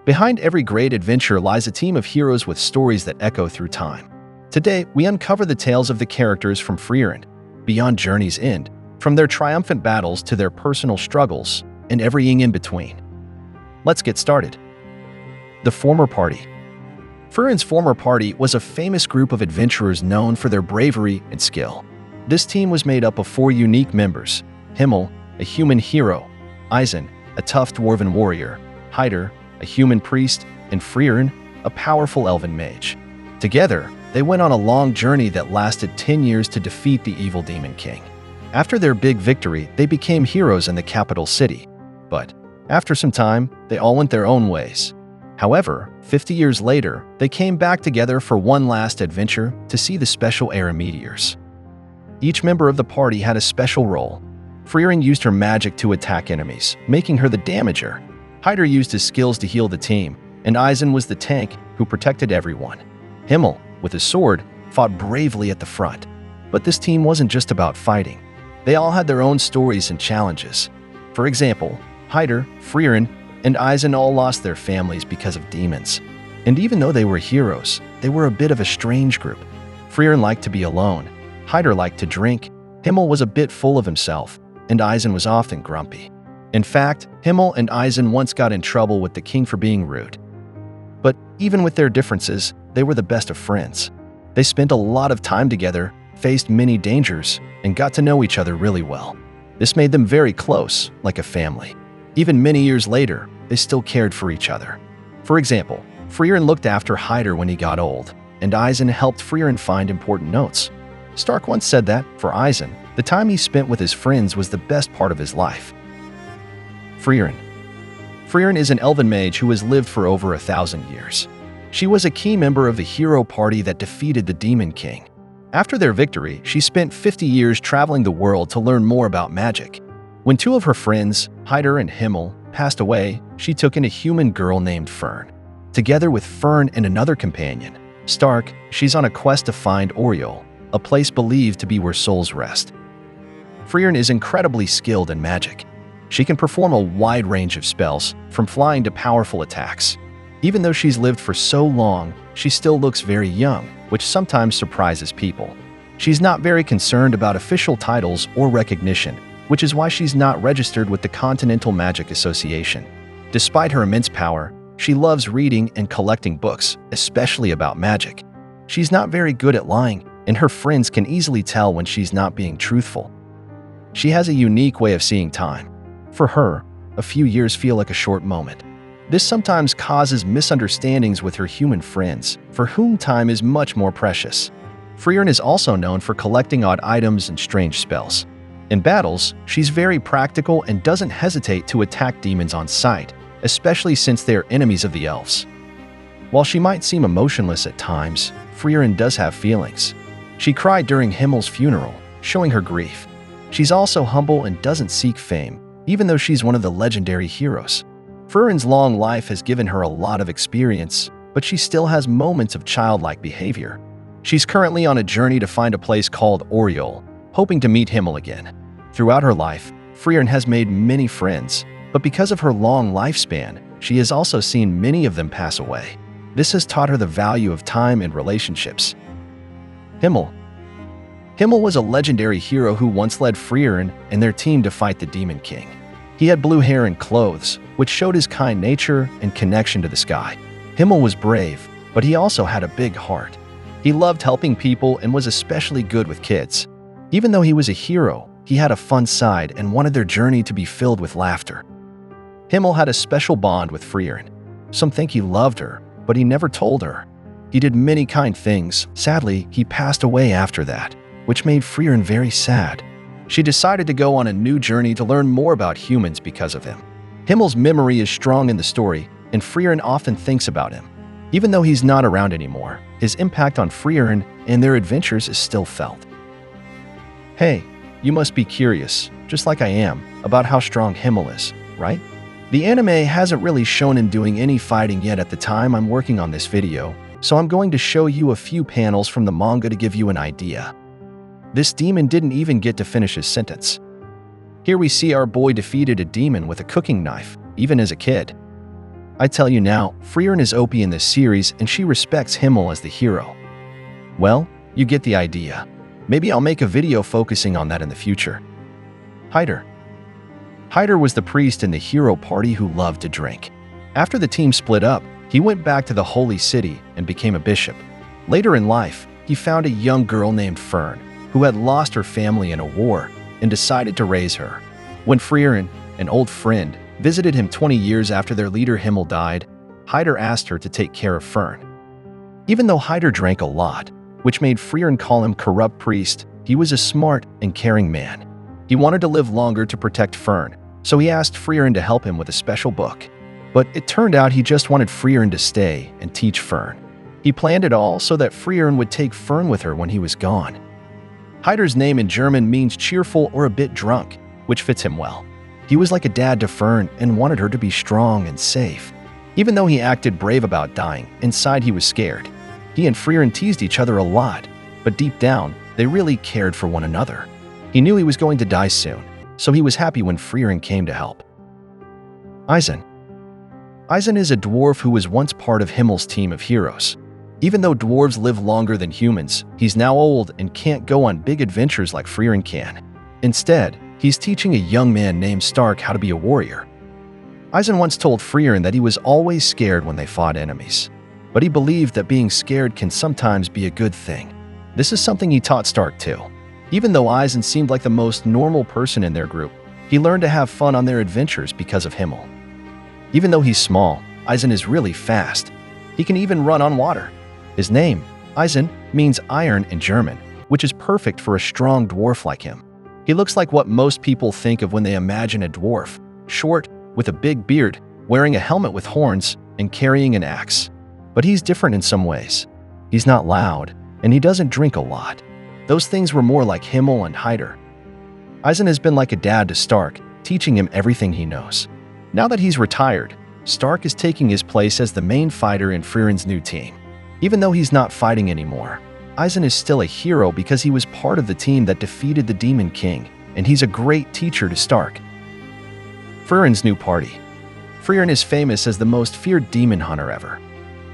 Behind every great adventure lies a team of heroes with stories that echo through time. Today, we uncover the tales of the characters from Frieren, beyond Journey's End, from their triumphant battles to their personal struggles, and everything in between. Let's get started. The Former Party. Frieren's former party was a famous group of adventurers known for their bravery and skill. This team was made up of 4 unique members: Himmel, a human hero; Eisen, a tough dwarven warrior; Heiter, a human priest; and Frieren, a powerful elven mage. Together, they went on a long journey that lasted 10 years to defeat the evil Demon King. After their big victory, they became heroes in the capital city. But after some time, they all went their own ways. However, 50 years later, they came back together for one last adventure to see the special era meteors. Each member of the party had a special role. Frieren used her magic to attack enemies, making her the damager. Heiter used his skills to heal the team, and Eisen was the tank who protected everyone. Himmel, with his sword, fought bravely at the front. But this team wasn't just about fighting. They all had their own stories and challenges. For example, Heiter, Frieren, and Eisen all lost their families because of demons. And even though they were heroes, they were a bit of a strange group. Frieren liked to be alone, Heiter liked to drink, Himmel was a bit full of himself, and Eisen was often grumpy. In fact, Himmel and Eisen once got in trouble with the king for being rude. But even with their differences, they were the best of friends. They spent a lot of time together, faced many dangers, and got to know each other really well. This made them very close, like a family. Even many years later, they still cared for each other. For example, Frieren looked after Heiter when he got old, and Eisen helped Frieren find important notes. Stark once said that, for Eisen, the time he spent with his friends was the best part of his life. Frieren. Frieren is an elven mage who has lived for over 1,000 years. She was a key member of the hero party that defeated the Demon King. After their victory, she spent 50 years traveling the world to learn more about magic. When 2 of her friends, Heiter and Himmel, passed away, she took in a human girl named Fern. Together with Fern and another companion, Stark, she's on a quest to find Oriole, a place believed to be where souls rest. Frieren is incredibly skilled in magic. She can perform a wide range of spells, from flying to powerful attacks. Even though she's lived for so long, she still looks very young, which sometimes surprises people. She's not very concerned about official titles or recognition, which is why she's not registered with the Continental Magic Association. Despite her immense power, she loves reading and collecting books, especially about magic. She's not very good at lying, and her friends can easily tell when she's not being truthful. She has a unique way of seeing time. For her, a few years feel like a short moment. This sometimes causes misunderstandings with her human friends, for whom time is much more precious. Frieren is also known for collecting odd items and strange spells. In battles, she's very practical and doesn't hesitate to attack demons on sight, especially since they are enemies of the elves. While she might seem emotionless at times, Frieren does have feelings. She cried during Himmel's funeral, showing her grief. She's also humble and doesn't seek fame, even though she's one of the legendary heroes. Frieren's long life has given her a lot of experience, but she still has moments of childlike behavior. She's currently on a journey to find a place called Oriole, hoping to meet Himmel again. Throughout her life, Frieren has made many friends, but because of her long lifespan, she has also seen many of them pass away. This has taught her the value of time and relationships. Himmel. Himmel was a legendary hero who once led Frieren and their team to fight the Demon King. He had blue hair and clothes, which showed his kind nature and connection to the sky. Himmel was brave, but he also had a big heart. He loved helping people and was especially good with kids. Even though he was a hero, he had a fun side and wanted their journey to be filled with laughter. Himmel had a special bond with Frieren. Some think he loved her, but he never told her. He did many kind things. Sadly, he passed away after that, which made Frieren very sad. She decided to go on a new journey to learn more about humans because of him. Himmel's memory is strong in the story, and Frieren often thinks about him. Even though he's not around anymore, his impact on Frieren and their adventures is still felt. Hey, you must be curious, just like I am, about how strong Himmel is, right? The anime hasn't really shown him doing any fighting yet at the time I'm working on this video, so I'm going to show you a few panels from the manga to give you an idea. This demon didn't even get to finish his sentence. Here we see our boy defeated a demon with a cooking knife, even as a kid. I tell you now, Frieren is OP in this series and she respects Himmel as the hero. Well, you get the idea. Maybe I'll make a video focusing on that in the future. Heiter. Heiter was the priest in the hero party who loved to drink. After the team split up, he went back to the holy city and became a bishop. Later in life, he found a young girl named Fern, who had lost her family in a war and decided to raise her. When Frieren, an old friend, visited him 20 years after their leader Himmel died, Heiter asked her to take care of Fern. Even though Heiter drank a lot, which made Frieren call him corrupt priest, he was a smart and caring man. He wanted to live longer to protect Fern, so he asked Frieren to help him with a special book. But it turned out he just wanted Frieren to stay and teach Fern. He planned it all so that Frieren would take Fern with her when he was gone. Heiter's name in German means cheerful or a bit drunk, which fits him well. He was like a dad to Fern and wanted her to be strong and safe. Even though he acted brave about dying, inside he was scared. He and Frieren teased each other a lot, but deep down, they really cared for one another. He knew he was going to die soon, so he was happy when Frieren came to help. Eisen. Eisen is a dwarf who was once part of Himmel's team of heroes. Even though dwarves live longer than humans, he's now old and can't go on big adventures like Frieren can. Instead, he's teaching a young man named Stark how to be a warrior. Eisen once told Frieren that he was always scared when they fought enemies, but he believed that being scared can sometimes be a good thing. This is something he taught Stark too. Even though Eisen seemed like the most normal person in their group, he learned to have fun on their adventures because of Himmel. Even though he's small, Eisen is really fast. He can even run on water. His name, Eisen, means iron in German, which is perfect for a strong dwarf like him. He looks like what most people think of when they imagine a dwarf: short, with a big beard, wearing a helmet with horns, and carrying an axe. But he's different in some ways. He's not loud, and he doesn't drink a lot. Those things were more like Himmel and Heiter. Eisen has been like a dad to Stark, teaching him everything he knows. Now that he's retired, Stark is taking his place as the main fighter in Frieren's new team. Even though he's not fighting anymore, Eisen is still a hero because he was part of the team that defeated the Demon King, and he's a great teacher to Stark. Frieren's new party. Frieren is famous as the most feared demon hunter ever.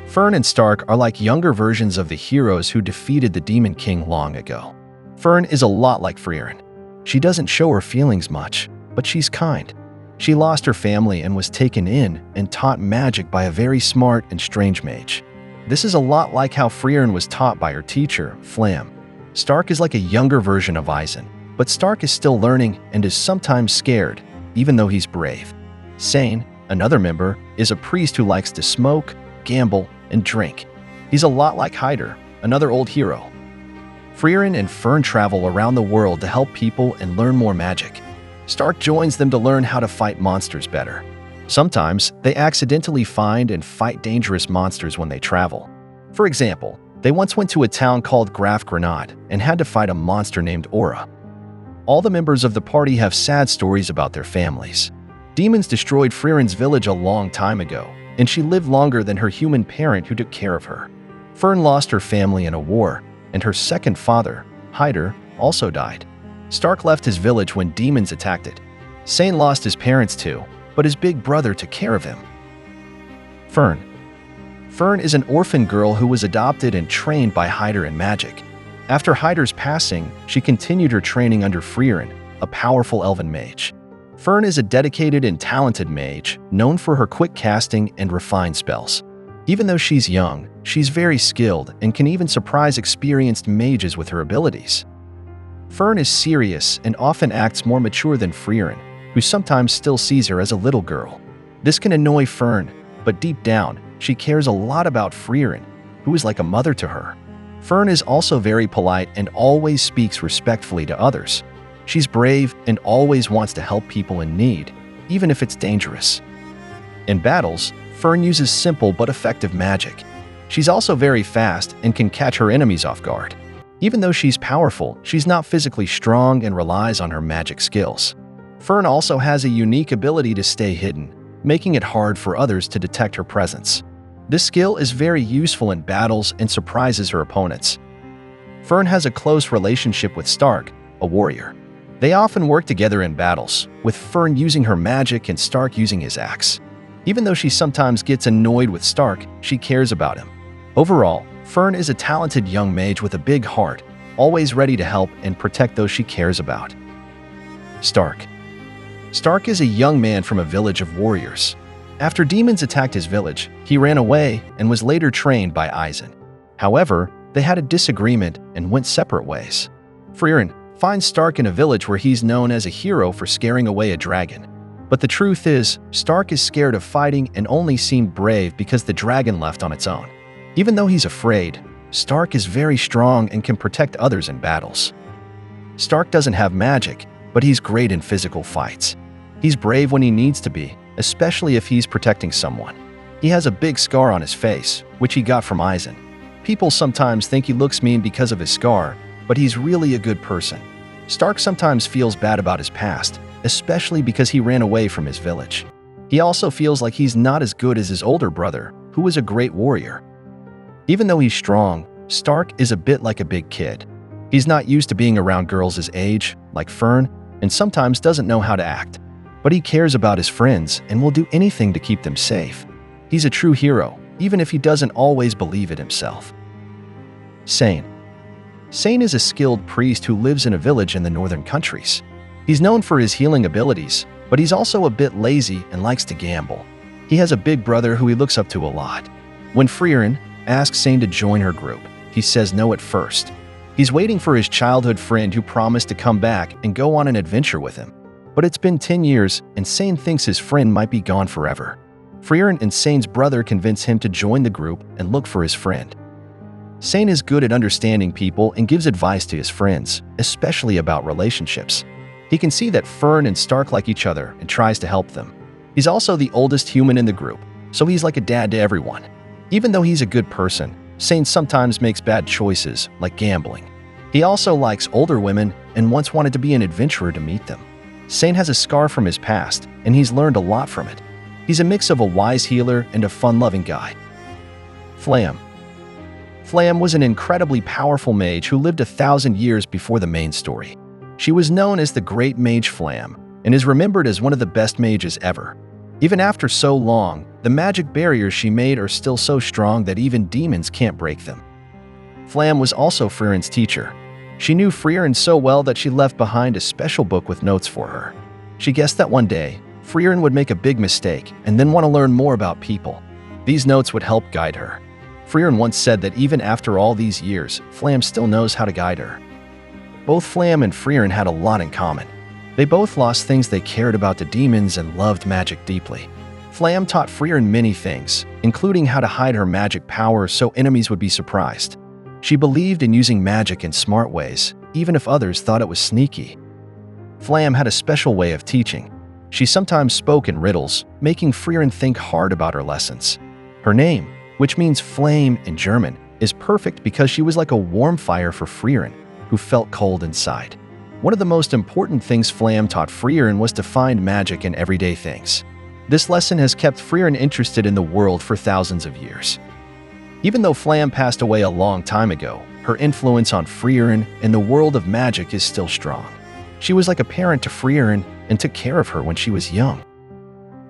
Fern and Stark are like younger versions of the heroes who defeated the Demon King long ago. Fern is a lot like Frieren. She doesn't show her feelings much, but she's kind. She lost her family and was taken in and taught magic by a very smart and strange mage. This is a lot like how Frieren was taught by her teacher, Flamme. Stark is like a younger version of Eisen, but Stark is still learning and is sometimes scared, even though he's brave. Sein, another member, is a priest who likes to smoke, gamble, and drink. He's a lot like Heiter, another old hero. Frieren and Fern travel around the world to help people and learn more magic. Stark joins them to learn how to fight monsters better. Sometimes, they accidentally find and fight dangerous monsters when they travel. For example, they once went to a town called Graf Granat and had to fight a monster named Aura. All the members of the party have sad stories about their families. Demons destroyed Frieren's village a long time ago, and she lived longer than her human parent who took care of her. Fern lost her family in a war, and her second father, Heiter, also died. Stark left his village when demons attacked it. Sein lost his parents too, but his big brother took care of him. Fern. Fern is an orphan girl who was adopted and trained by Heiter in magic. After Heiter's passing, she continued her training under Frieren, a powerful elven mage. Fern is a dedicated and talented mage, known for her quick casting and refined spells. Even though she's young, she's very skilled and can even surprise experienced mages with her abilities. Fern is serious and often acts more mature than Frieren, who sometimes still sees her as a little girl. This can annoy Fern, but deep down, she cares a lot about Frieren, who is like a mother to her. Fern is also very polite and always speaks respectfully to others. She's brave and always wants to help people in need, even if it's dangerous. In battles, Fern uses simple but effective magic. She's also very fast and can catch her enemies off guard. Even though she's powerful, she's not physically strong and relies on her magic skills. Fern also has a unique ability to stay hidden, making it hard for others to detect her presence. This skill is very useful in battles and surprises her opponents. Fern has a close relationship with Stark, a warrior. They often work together in battles, with Fern using her magic and Stark using his axe. Even though she sometimes gets annoyed with Stark, she cares about him. Overall, Fern is a talented young mage with a big heart, always ready to help and protect those she cares about. Stark. Stark is a young man from a village of warriors. After demons attacked his village, he ran away and was later trained by Eisen. However, they had a disagreement and went separate ways. Frieren finds Stark in a village where he's known as a hero for scaring away a dragon. But the truth is, Stark is scared of fighting and only seemed brave because the dragon left on its own. Even though he's afraid, Stark is very strong and can protect others in battles. Stark doesn't have magic, but he's great in physical fights. He's brave when he needs to be, especially if he's protecting someone. He has a big scar on his face, which he got from Eisen. People sometimes think he looks mean because of his scar, but he's really a good person. Stark sometimes feels bad about his past, especially because he ran away from his village. He also feels like he's not as good as his older brother, who was a great warrior. Even though he's strong, Stark is a bit like a big kid. He's not used to being around girls his age, like Fern, and sometimes doesn't know how to act. But he cares about his friends and will do anything to keep them safe. He's a true hero, even if he doesn't always believe it himself. Sein. Sein is a skilled priest who lives in a village in the northern countries. He's known for his healing abilities, but he's also a bit lazy and likes to gamble. He has a big brother who he looks up to a lot. When Frieren asks Sein to join her group, he says no at first. He's waiting for his childhood friend who promised to come back and go on an adventure with him. But it's been 10 years, and Sein thinks his friend might be gone forever. Frieren and Sein's brother convince him to join the group and look for his friend. Sein is good at understanding people and gives advice to his friends, especially about relationships. He can see that Fern and Stark like each other and tries to help them. He's also the oldest human in the group, so he's like a dad to everyone. Even though he's a good person, Sein sometimes makes bad choices, like gambling. He also likes older women and once wanted to be an adventurer to meet them. Sein has a scar from his past, and he's learned a lot from it. He's a mix of a wise healer and a fun-loving guy. Flamme. Flamme was an incredibly powerful mage who lived 1,000 years before the main story. She was known as the Great Mage Flamme and is remembered as one of the best mages ever. Even after so long, the magic barriers she made are still so strong that even demons can't break them. Flamme was also Frieren's teacher. She knew Frieren so well that she left behind a special book with notes for her. She guessed that one day, Frieren would make a big mistake and then want to learn more about people. These notes would help guide her. Frieren once said that even after all these years, Flamme still knows how to guide her. Both Flamme and Frieren had a lot in common. They both lost things they cared about to demons and loved magic deeply. Flamme taught Frieren many things, including how to hide her magic power so enemies would be surprised. She believed in using magic in smart ways, even if others thought it was sneaky. Flamme had a special way of teaching. She sometimes spoke in riddles, making Frieren think hard about her lessons. Her name, which means flame in German, is perfect because she was like a warm fire for Frieren, who felt cold inside. One of the most important things Flamme taught Frieren was to find magic in everyday things. This lesson has kept Frieren interested in the world for thousands of years. Even though Flamme passed away a long time ago, her influence on Frieren and the world of magic is still strong. She was like a parent to Frieren and took care of her when she was young.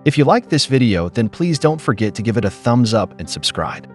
If you liked this video, then please don't forget to give it a thumbs up and subscribe.